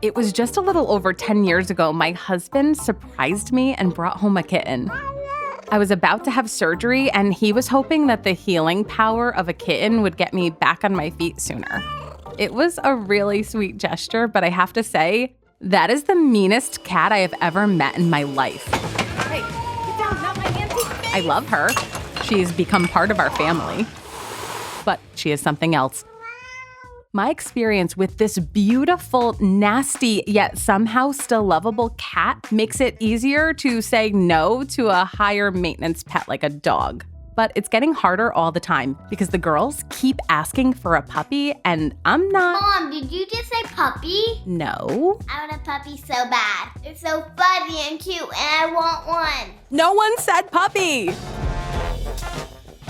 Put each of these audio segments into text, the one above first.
It was just a little over 10 years ago, my husband surprised me and brought home a kitten. I was about to have surgery, and he was hoping that the healing power of a kitten would get me back on my feet sooner. It was a really sweet gesture, but I have to say, that is the meanest cat I have ever met in my life. Hey, get down, not my auntie. I love her. She's become part of our family. But she is something else. My experience with this beautiful, nasty, yet somehow still lovable cat makes it easier to say no to a higher maintenance pet like a dog. But it's getting harder all the time because the girls keep asking for a puppy and I'm not. Mom, did you just say puppy? No. I want a puppy so bad. They're so fuzzy and cute and I want one. No one said puppy.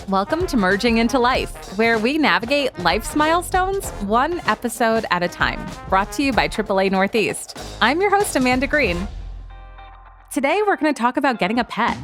Welcome to Merging into Life, where we navigate life's milestones one episode at a time. Brought to you by AAA Northeast. I'm your host, Amanda Green. Today, we're going to talk about getting a pet.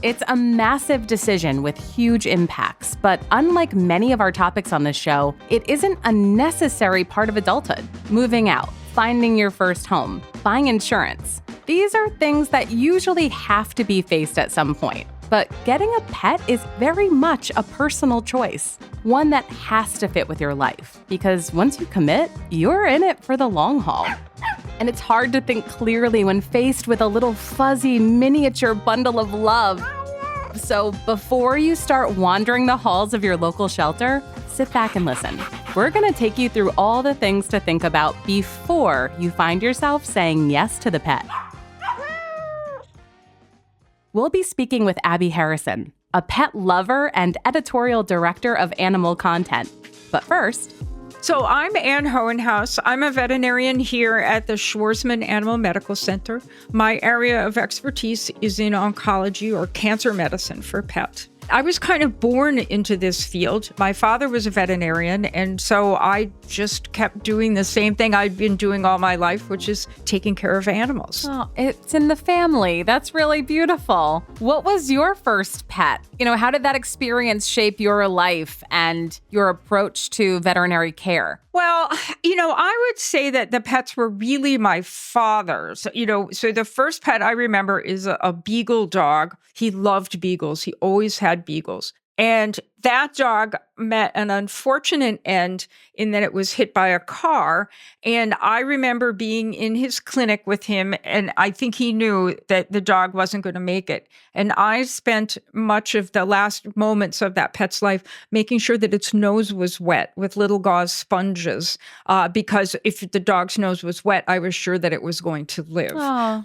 It's a massive decision with huge impacts, but unlike many of our topics on this show, it isn't a necessary part of adulthood. Moving out, finding your first home, buying insurance. These are things that usually have to be faced at some point. But getting a pet is very much a personal choice, one that has to fit with your life, because once you commit, you're in it for the long haul. And it's hard to think clearly when faced with a little fuzzy miniature bundle of love. So before you start wandering the halls of your local shelter, sit back and listen. We're going to take you through all the things to think about before you find yourself saying yes to the pet. We'll be speaking with Abby Harrison, a pet lover and editorial director of animal content. But first... So I'm Ann Hohenhaus. I'm a veterinarian here at the Schwarzman Animal Medical Center. My area of expertise is in oncology or cancer medicine for pets. I was kind of born into this field. My father was a veterinarian, and so I just kept doing the same thing I'd been doing all my life, which is taking care of animals. Oh, it's in the family. That's really beautiful. What was your first pet? How did that experience shape your life and your approach to veterinary care? Well, I would say that the pets were really my father's. So the first pet I remember is a beagle dog. He loved beagles. He always had beagles. And that dog met an unfortunate end in that it was hit by a car. And I remember being in his clinic with him, and I think he knew that the dog wasn't going to make it. And I spent much of the last moments of that pet's life making sure that its nose was wet with little gauze sponges, because if the dog's nose was wet, I was sure that it was going to live.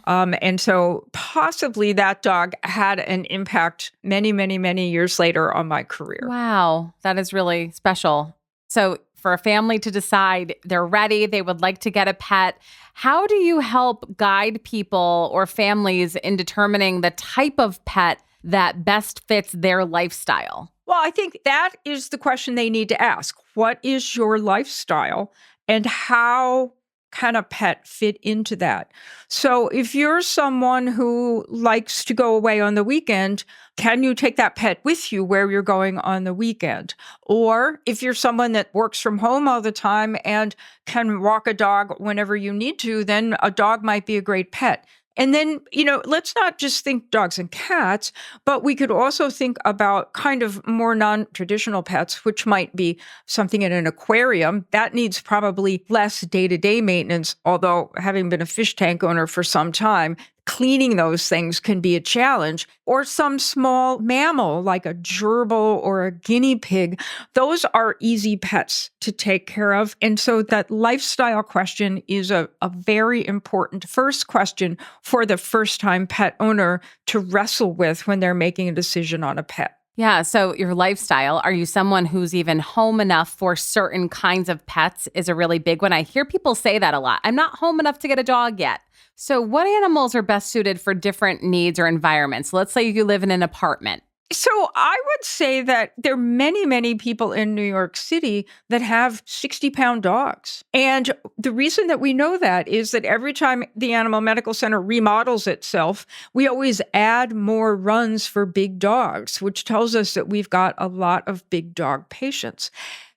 And so possibly that dog had an impact many, many, many years later on my career. Wow, that is really special. So for a family to decide they're ready, they would like to get a pet, how do you help guide people or families in determining the type of pet that best fits their lifestyle? Well, I think that is the question they need to ask. What is your lifestyle and how can a pet fit into that? So if you're someone who likes to go away on the weekend, can you take that pet with you where you're going on the weekend? Or if you're someone that works from home all the time and can walk a dog whenever you need to, then a dog might be a great pet. And then, let's not just think dogs and cats, but we could also think about kind of more non-traditional pets, which might be something in an aquarium. That needs probably less day-to-day maintenance, although having been a fish tank owner for some time, cleaning those things can be a challenge. Or some small mammal like a gerbil or a guinea pig. Those are easy pets to take care of. And so that lifestyle question is a very important first question for the first-time pet owner to wrestle with when they're making a decision on a pet. Yeah, so your lifestyle, are you someone who's even home enough for certain kinds of pets is a really big one. I hear people say that a lot. I'm not home enough to get a dog yet. So what animals are best suited for different needs or environments? Let's say you live in an apartment. So I would say that there are many, many people in New York City that have 60-pound dogs. And the reason that we know that is that every time the Animal Medical Center remodels itself, we always add more runs for big dogs, which tells us that we've got a lot of big dog patients.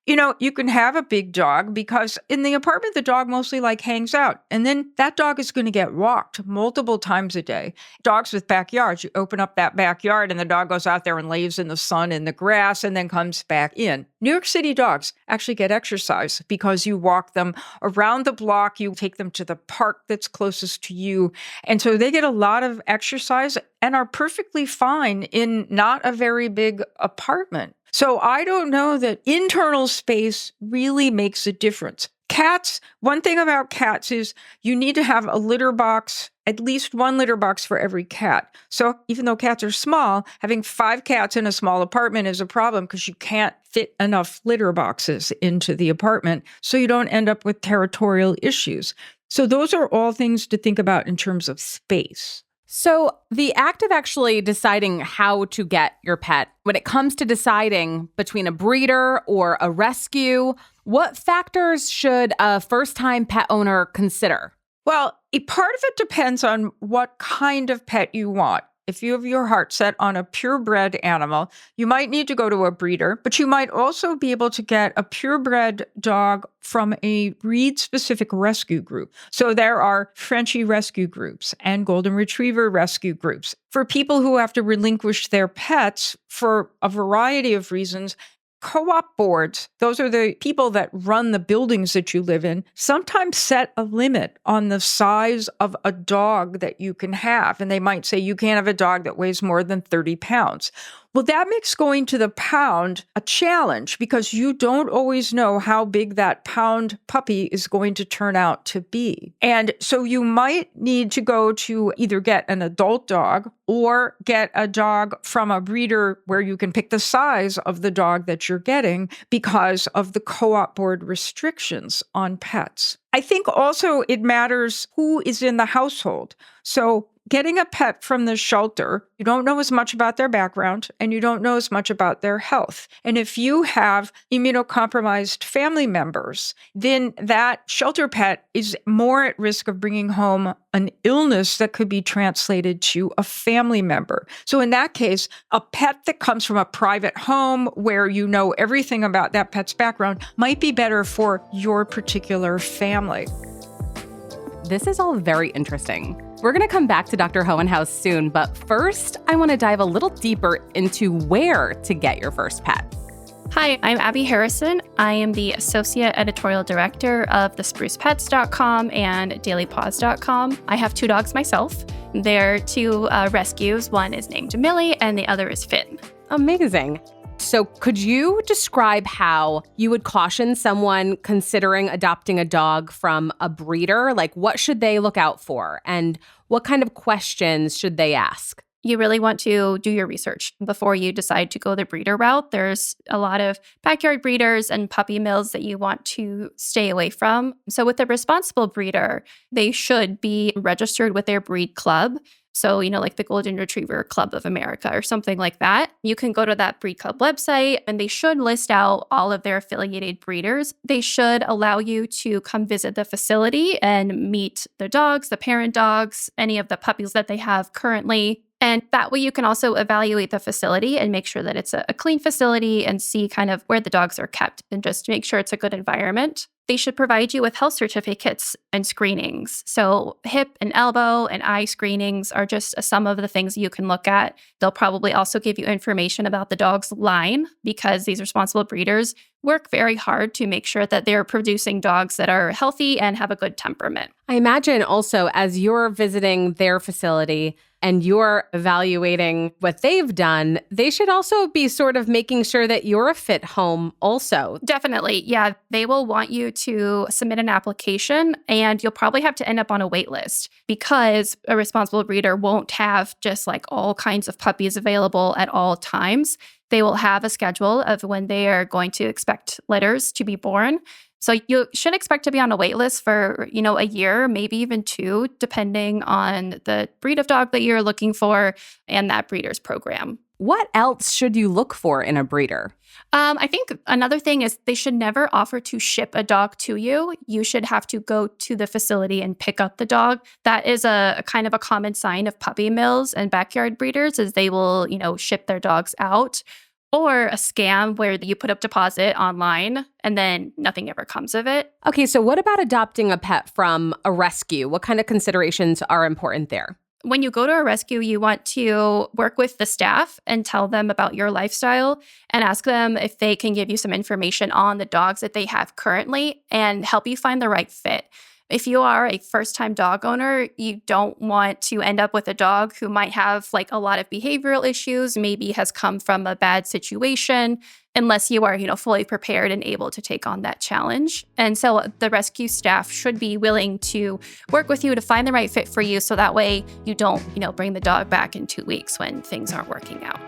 You can have a big dog because in the apartment, the dog mostly hangs out. And then that dog is going to get walked multiple times a day. Dogs with backyards, you open up that backyard and the dog goes out there and lays in the sun in the grass and then comes back in. New York City dogs actually get exercise because you walk them around the block, you take them to the park that's closest to you. And so they get a lot of exercise and are perfectly fine in not a very big apartment. So I don't know that internal space really makes a difference. Cats, one thing about cats is you need to have a litter box, at least one litter box for every cat. So even though cats are small, having 5 cats in a small apartment is a problem because you can't fit enough litter boxes into the apartment. So you don't end up with territorial issues. So those are all things to think about in terms of space. So the act of actually deciding how to get your pet, when it comes to deciding between a breeder or a rescue, what factors should a first-time pet owner consider? Well, part of it depends on what kind of pet you want. If you have your heart set on a purebred animal, you might need to go to a breeder, but you might also be able to get a purebred dog from a breed-specific rescue group. So there are Frenchie rescue groups and Golden Retriever rescue groups. For people who have to relinquish their pets for a variety of reasons, co-op boards, those are the people that run the buildings that you live in, sometimes set a limit on the size of a dog that you can have. And they might say you can't have a dog that weighs more than 30 pounds. Well, that makes going to the pound a challenge because you don't always know how big that pound puppy is going to turn out to be. And so you might need to go to either get an adult dog or get a dog from a breeder where you can pick the size of the dog that you're getting because of the co-op board restrictions on pets. I think also it matters who is in the household. So getting a pet from the shelter, you don't know as much about their background and you don't know as much about their health. And if you have immunocompromised family members, then that shelter pet is more at risk of bringing home an illness that could be translated to a family member. So in that case, a pet that comes from a private home where you know everything about that pet's background might be better for your particular family. This is all very interesting. We're going to come back to Dr. Hohenhaus soon, but first, I want to dive a little deeper into where to get your first pet. Hi, I'm Abby Harrison. I am the Associate Editorial Director of thesprucepets.com and dailypaws.com. I have 2 dogs myself. They're 2 rescues. One is named Millie and the other is Finn. Amazing. So could you describe how you would caution someone considering adopting a dog from a breeder? Like, what should they look out for? And what kind of questions should they ask? You really want to do your research before you decide to go the breeder route. There's a lot of backyard breeders and puppy mills that you want to stay away from. So with a responsible breeder, they should be registered with their breed club. So, like the Golden Retriever Club of America or something like that. You can go to that breed club website and they should list out all of their affiliated breeders. They should allow you to come visit the facility and meet the dogs, the parent dogs, any of the puppies that they have currently. And that way you can also evaluate the facility and make sure that it's a clean facility and see kind of where the dogs are kept and just make sure it's a good environment. They should provide you with health certificates and screenings. So hip and elbow and eye screenings are just some of the things you can look at. They'll probably also give you information about the dog's line because these responsible breeders work very hard to make sure that they're producing dogs that are healthy and have a good temperament. I imagine also as you're visiting their facility and you're evaluating what they've done, they should also be sort of making sure that you're a fit home also. Definitely. Yeah. They will want you to submit an application and you'll probably have to end up on a wait list because a responsible breeder won't have just all kinds of puppies available at all times. They will have a schedule of when they are going to expect litters to be born. So you should expect to be on a wait list for, a year, maybe even 2, depending on the breed of dog that you're looking for and that breeder's program. What else should you look for in a breeder? I think another thing is they should never offer to ship a dog to you. You should have to go to the facility and pick up the dog. That is a kind of a common sign of puppy mills and backyard breeders is they will, ship their dogs out. or a scam where you put up deposit online and then nothing ever comes of it. Okay, so what about adopting a pet from a rescue? What kind of considerations are important there? When you go to a rescue, you want to work with the staff and tell them about your lifestyle and ask them if they can give you some information on the dogs that they have currently and help you find the right fit. If you are a first-time dog owner, you don't want to end up with a dog who might have like a lot of behavioral issues, maybe has come from a bad situation, unless you are, fully prepared and able to take on that challenge. And so the rescue staff should be willing to work with you to find the right fit for you so that way you don't, bring the dog back in 2 weeks when things aren't working out.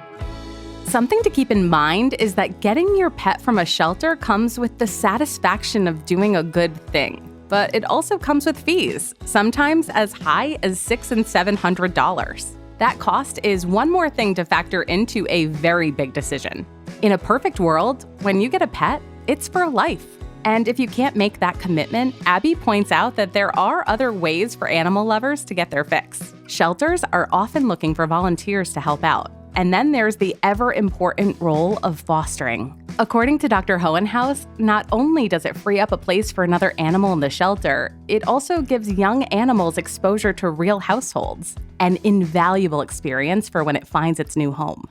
Something to keep in mind is that getting your pet from a shelter comes with the satisfaction of doing a good thing. But it also comes with fees, sometimes as high as $600 and $700. That cost is one more thing to factor into a very big decision. In a perfect world, when you get a pet, it's for life. And if you can't make that commitment, Abby points out that there are other ways for animal lovers to get their fix. Shelters are often looking for volunteers to help out. And then there's the ever-important role of fostering. According to Dr. Hohenhaus, not only does it free up a place for another animal in the shelter, it also gives young animals exposure to real households, an invaluable experience for when it finds its new home.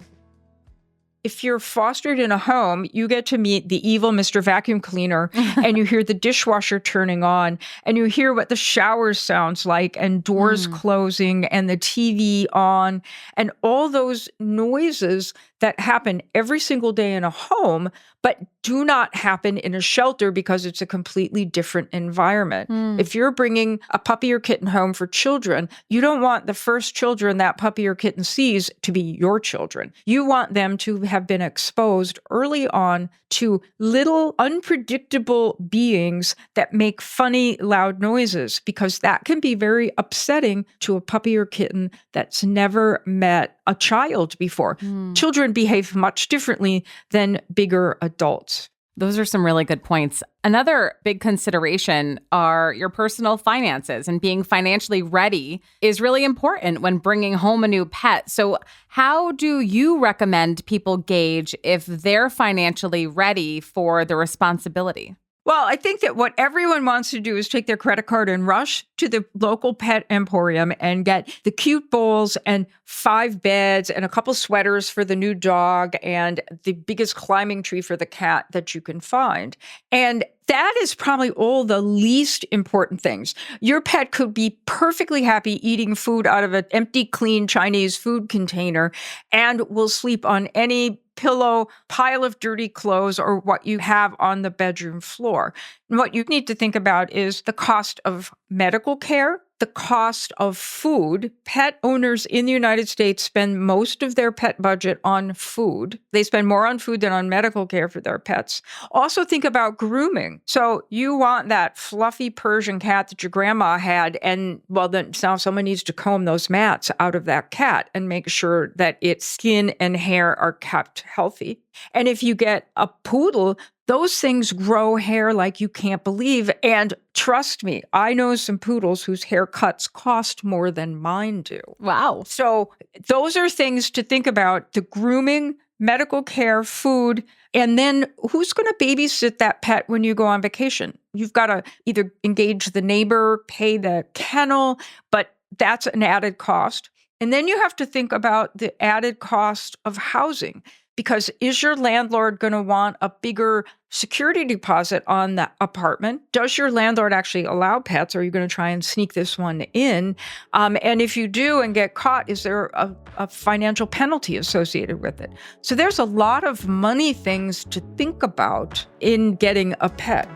If you're fostered in a home, you get to meet the evil Mr. Vacuum Cleaner, and you hear the dishwasher turning on, and you hear what the shower sounds like, and doors closing, and the TV on, and all those noises that happen every single day in a home, but do not happen in a shelter because it's a completely different environment. If you're bringing a puppy or kitten home for children, you don't want the first children that puppy or kitten sees to be your children. You want them to have been exposed early on to little unpredictable beings that make funny, loud noises, because that can be very upsetting to a puppy or kitten that's never met a child before. Children behave much differently than bigger adults. Those are some really good points. Another big consideration are your personal finances, and being financially ready is really important when bringing home a new pet. So how do you recommend people gauge if they're financially ready for the responsibility? Well, I think that what everyone wants to do is take their credit card and rush to the local pet emporium and get the cute bowls and 5 beds and a couple sweaters for the new dog and the biggest climbing tree for the cat that you can find. And that is probably all the least important things. Your pet could be perfectly happy eating food out of an empty, clean Chinese food container and will sleep on any pillow, pile of dirty clothes, or what you have on the bedroom floor. And what you need to think about is the cost of medical care, the cost of food. Pet owners in the United States spend most of their pet budget on food. They spend more on food than on medical care for their pets. Also think about grooming. So you want that fluffy Persian cat that your grandma had, and well, then now someone needs to comb those mats out of that cat and make sure that its skin and hair are kept healthy. And if you get a poodle, those things grow hair like you can't believe. And trust me, I know some poodles whose haircuts cost more than mine do. Wow. So those are things to think about: the grooming, medical care, food, and then who's going to babysit that pet when you go on vacation? You've got to either engage the neighbor, pay the kennel, but that's an added cost. And then you have to think about the added cost of housing. Because is your landlord going to want a bigger security deposit on the apartment? Does your landlord actually allow pets? Or are you going to try and sneak this one in? And if you do and get caught, is there a financial penalty associated with it? So there's a lot of money things to think about in getting a pet.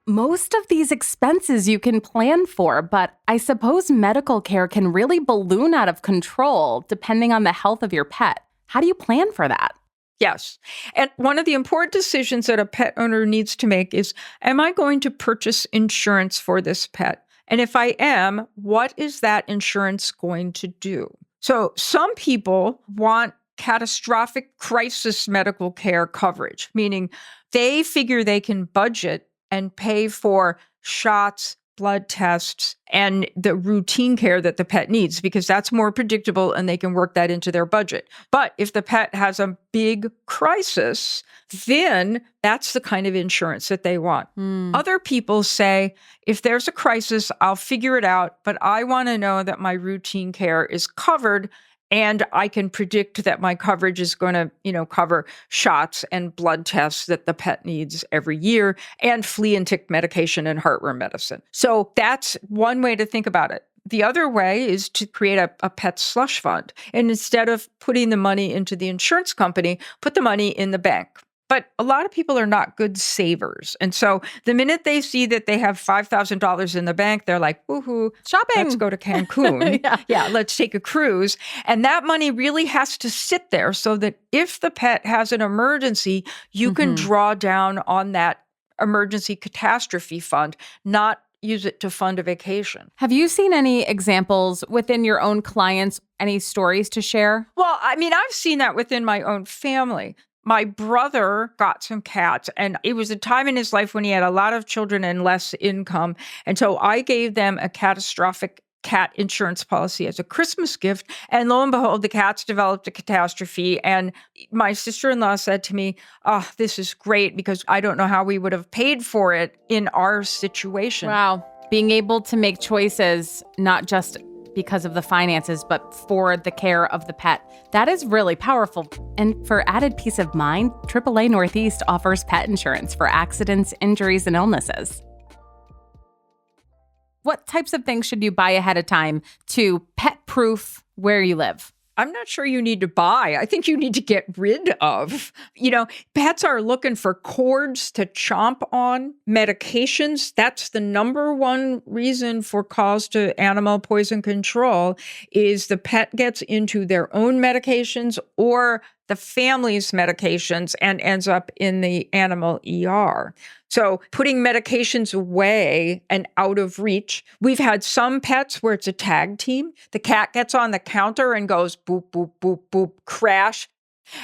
Most of these expenses you can plan for, but I suppose medical care can really balloon out of control depending on the health of your pet. How do you plan for that? Yes. And one of the important decisions that a pet owner needs to make is, am I going to purchase insurance for this pet? And if I am, what is that insurance going to do? So some people want catastrophic crisis medical care coverage, meaning they figure they can budget and pay for shots, blood tests, and the routine care that the pet needs, because that's more predictable and they can work that into their budget. But if the pet has a big crisis, then that's the kind of insurance that they want. Other people say, if there's a crisis, I'll figure it out, but I want to know that my routine care is covered. And I can predict that my coverage is going to, cover shots and blood tests that the pet needs every year, and flea and tick medication and heartworm medicine. So that's one way to think about it. The other way is to create a pet slush fund. And instead of putting the money into the insurance company, put the money in the bank. But a lot of people are not good savers. And so the minute they see that they have $5,000 in the bank, they're like, woohoo, Shopping. let's go to Cancun. Yeah, let's take a cruise. And that money really has to sit there so that if the pet has an emergency, you can draw down on that emergency catastrophe fund, not use it to fund a vacation. Have you seen any examples within your own clients, any stories to share? Well, I mean, I've seen that within my own family. My brother got some cats, and it was a time in his life when he had a lot of children and less income. And so I gave them a catastrophic cat insurance policy as a Christmas gift. And lo and behold, the cats developed a catastrophe. And my sister-in-law said to me, oh, this is great, because I don't know how we would have paid for it in our situation. Wow. Being able to make choices, not just because of the finances, but for the care of the pet. That is really powerful. And for added peace of mind, AAA Northeast offers pet insurance for accidents, injuries, and illnesses. What types of things should you buy ahead of time to pet-proof where you live? I'm not sure you need to buy. I think you need to get rid of. Pets are looking for cords to chomp on, medications. That's the number one reason for calls to animal poison control is the pet gets into their own medications or the family's medications and ends up in the animal ER. So putting medications away and out of reach. We've had some pets where it's a tag team. The cat gets on the counter and goes boop, boop, boop, boop, crash.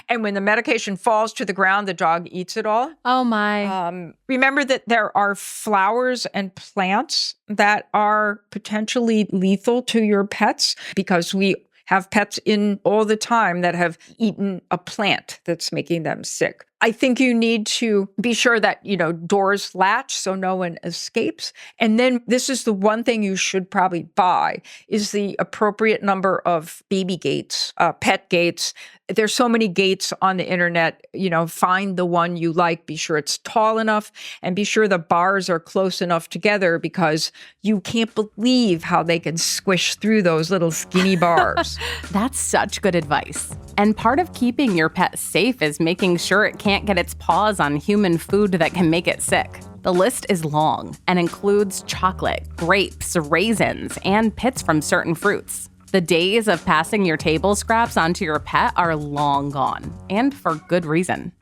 And when the medication falls to the ground, the dog eats it all. Oh, my. Remember that there are flowers and plants that are potentially lethal to your pets, because we have pets in all the time that have eaten a plant that's making them sick. I think you need to be sure that, doors latch so no one escapes. And then this is the one thing you should probably buy is the appropriate number of baby gates, pet gates. There's so many gates on the internet, find the one you like, be sure it's tall enough, and be sure the bars are close enough together, because you can't believe how they can squish through those little skinny bars. That's such good advice. And part of keeping your pet safe is making sure it can't get its paws on human food that can make it sick. The list is long and includes chocolate, grapes, raisins, and pits from certain fruits. The days of passing your table scraps onto your pet are long gone, and for good reason.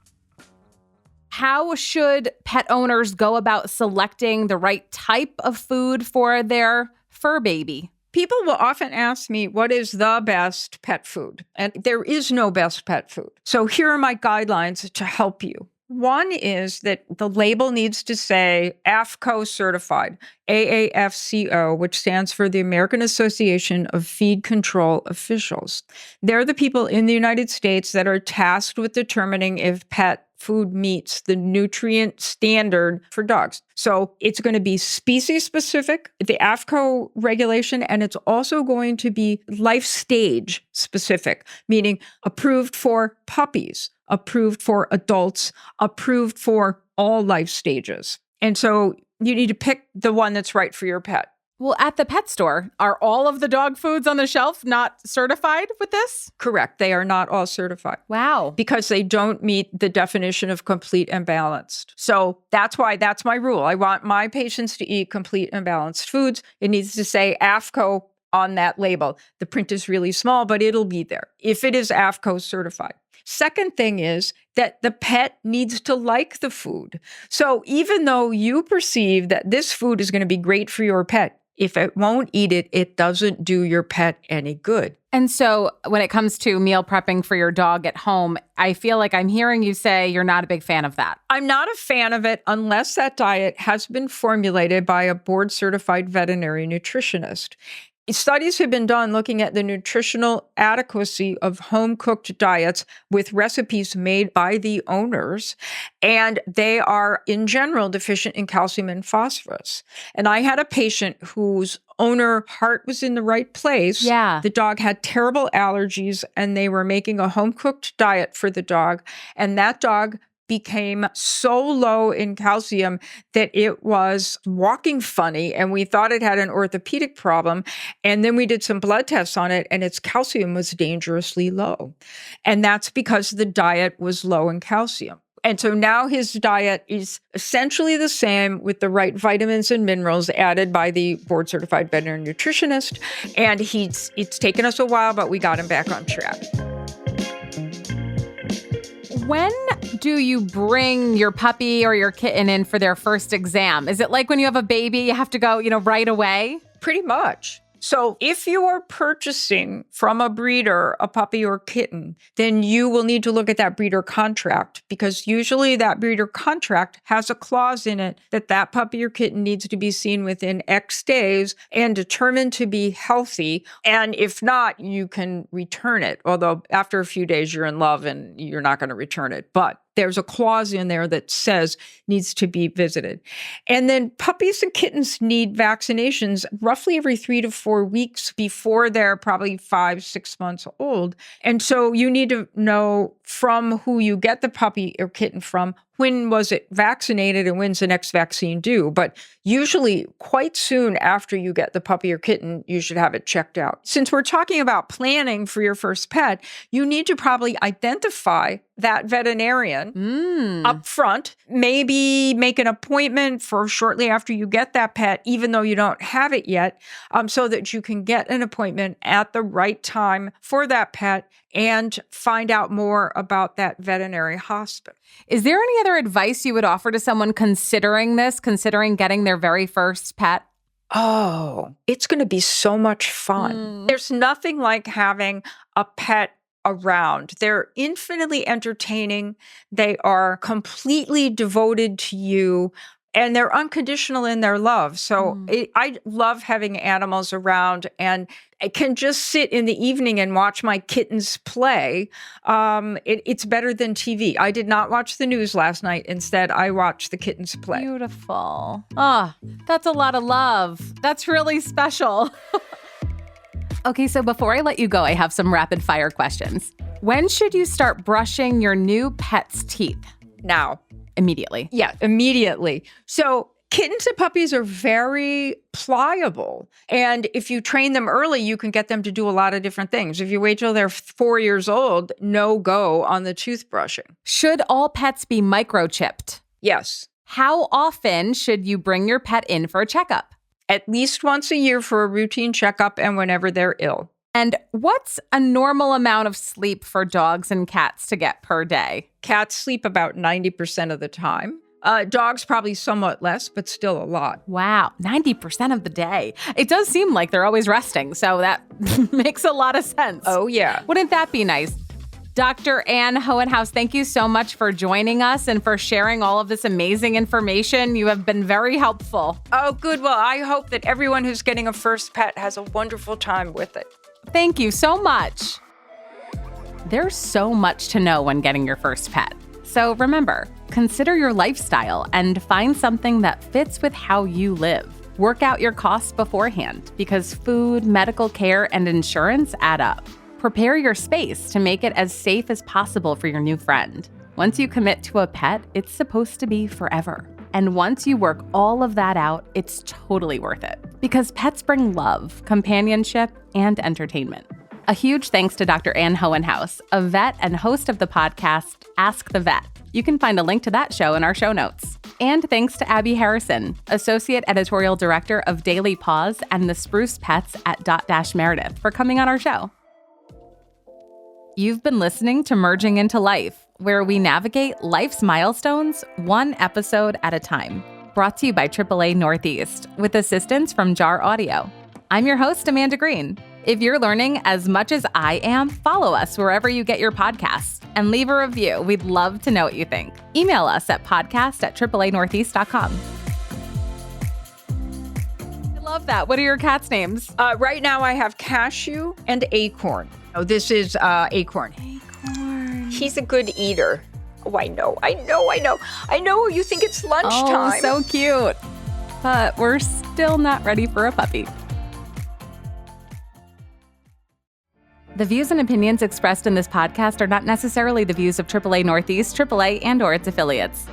How should pet owners go about selecting the right type of food for their fur baby? People will often ask me, what is the best pet food? And there is no best pet food. So here are my guidelines to help you. One is that the label needs to say AAFCO certified, AAFCO, which stands for the American Association of Feed Control Officials. They're the people in the United States that are tasked with determining if pet food meets the nutrient standard for dogs. So it's going to be species specific, the AAFCO regulation, and it's also going to be life stage specific, meaning approved for puppies, approved for adults, approved for all life stages. And so you need to pick the one that's right for your pet. Well, at the pet store, are all of the dog foods on the shelf not certified with this? Correct. They are not all certified. Wow. Because they don't meet the definition of complete and balanced. So that's why that's my rule. I want my patients to eat complete and balanced foods. It needs to say AAFCO on that label. The print is really small, but it'll be there if it is AAFCO certified. Second thing is that the pet needs to like the food. So even though you perceive that this food is going to be great for your pet, if it won't eat it, it doesn't do your pet any good. And so when it comes to meal prepping for your dog at home, I feel like I'm hearing you say you're not a big fan of that. I'm not a fan of it unless that diet has been formulated by a board-certified veterinary nutritionist. Studies have been done looking at the nutritional adequacy of home-cooked diets with recipes made by the owners, and they are, in general, deficient in calcium and phosphorus. And I had a patient whose owner heart was in the right place. Yeah. The dog had terrible allergies, and they were making a home-cooked diet for the dog, and that dog became so low in calcium that it was walking funny, and we thought it had an orthopedic problem. And then we did some blood tests on it, and its calcium was dangerously low. And that's because the diet was low in calcium. And so now his diet is essentially the same with the right vitamins and minerals added by the board-certified veterinary nutritionist. And it's taken us a while, but we got him back on track. When do you bring your puppy or your kitten in for their first exam? Is it like when you have a baby, you have to go, right away? Pretty much. So if you are purchasing from a breeder a puppy or kitten, then you will need to look at that breeder contract, because usually that breeder contract has a clause in it that that puppy or kitten needs to be seen within X days and determined to be healthy. And if not, you can return it. Although after a few days, you're in love and you're not going to return it. But there's a clause in there that says needs to be visited. And then puppies and kittens need vaccinations roughly every 3 to 4 weeks before they're probably 5-6 months old. And so you need to know from who you get the puppy or kitten from, when was it vaccinated and when's the next vaccine due? But usually quite soon after you get the puppy or kitten, you should have it checked out. Since we're talking about planning for your first pet, you need to probably identify that veterinarian up front, maybe make an appointment for shortly after you get that pet, even though you don't have it yet, so that you can get an appointment at the right time for that pet and find out more about that veterinary hospital. Is there any other advice you would offer to someone considering getting their very first pet? Oh, it's going to be so much fun. There's nothing like having a pet around. They're infinitely entertaining. They are completely devoted to you, and they're unconditional in their love. So I love having animals around, and I can just sit in the evening and watch my kittens play. It's better than TV. I did not watch the news last night. Instead, I watched the kittens play. Beautiful. Oh, that's a lot of love. That's really special. Okay, so before I let you go, I have some rapid fire questions. When should you start brushing your new pet's teeth? Now. Immediately. Yeah, immediately. So kittens and puppies are very pliable. And if you train them early, you can get them to do a lot of different things. If you wait till they're 4 years old, no go on the toothbrushing. Should all pets be microchipped? Yes. How often should you bring your pet in for a checkup? At least once a year for a routine checkup and whenever they're ill. And what's a normal amount of sleep for dogs and cats to get per day? Cats sleep about 90% of the time. Dogs probably somewhat less, but still a lot. Wow, 90% of the day. It does seem like they're always resting, so that makes a lot of sense. Oh, yeah. Wouldn't that be nice? Dr. Ann Hohenhaus, thank you so much for joining us and for sharing all of this amazing information. You have been very helpful. Oh, good. Well, I hope that everyone who's getting a first pet has a wonderful time with it. Thank you so much. There's so much to know when getting your first pet. So remember, consider your lifestyle and find something that fits with how you live. Work out your costs beforehand because food, medical care, and insurance add up. Prepare your space to make it as safe as possible for your new friend. Once you commit to a pet, it's supposed to be forever. And once you work all of that out, it's totally worth it. Because pets bring love, companionship, and entertainment. A huge thanks to Dr. Ann Hohenhaus, a vet and host of the podcast, Ask the Vet. You can find a link to that show in our show notes. And thanks to Abby Harrison, Associate Editorial Director of Daily Paws and the Spruce Pets at Dot-Meredith, for coming on our show. You've been listening to Merging into Life, where we navigate life's milestones one episode at a time. Brought to you by AAA Northeast, with assistance from Jar Audio. I'm your host, Amanda Green. If you're learning as much as I am, follow us wherever you get your podcasts and leave a review. We'd love to know what you think. Email us at podcast@AAAnortheast.com. I love that. What are your cats' names? Right now I have Cashew and Acorn. Oh, this is Acorn. Acorn. He's a good eater. Oh, I know. You think it's lunchtime. Oh, so cute. But we're still not ready for a puppy. The views and opinions expressed in this podcast are not necessarily the views of AAA Northeast, AAA, and/or its affiliates.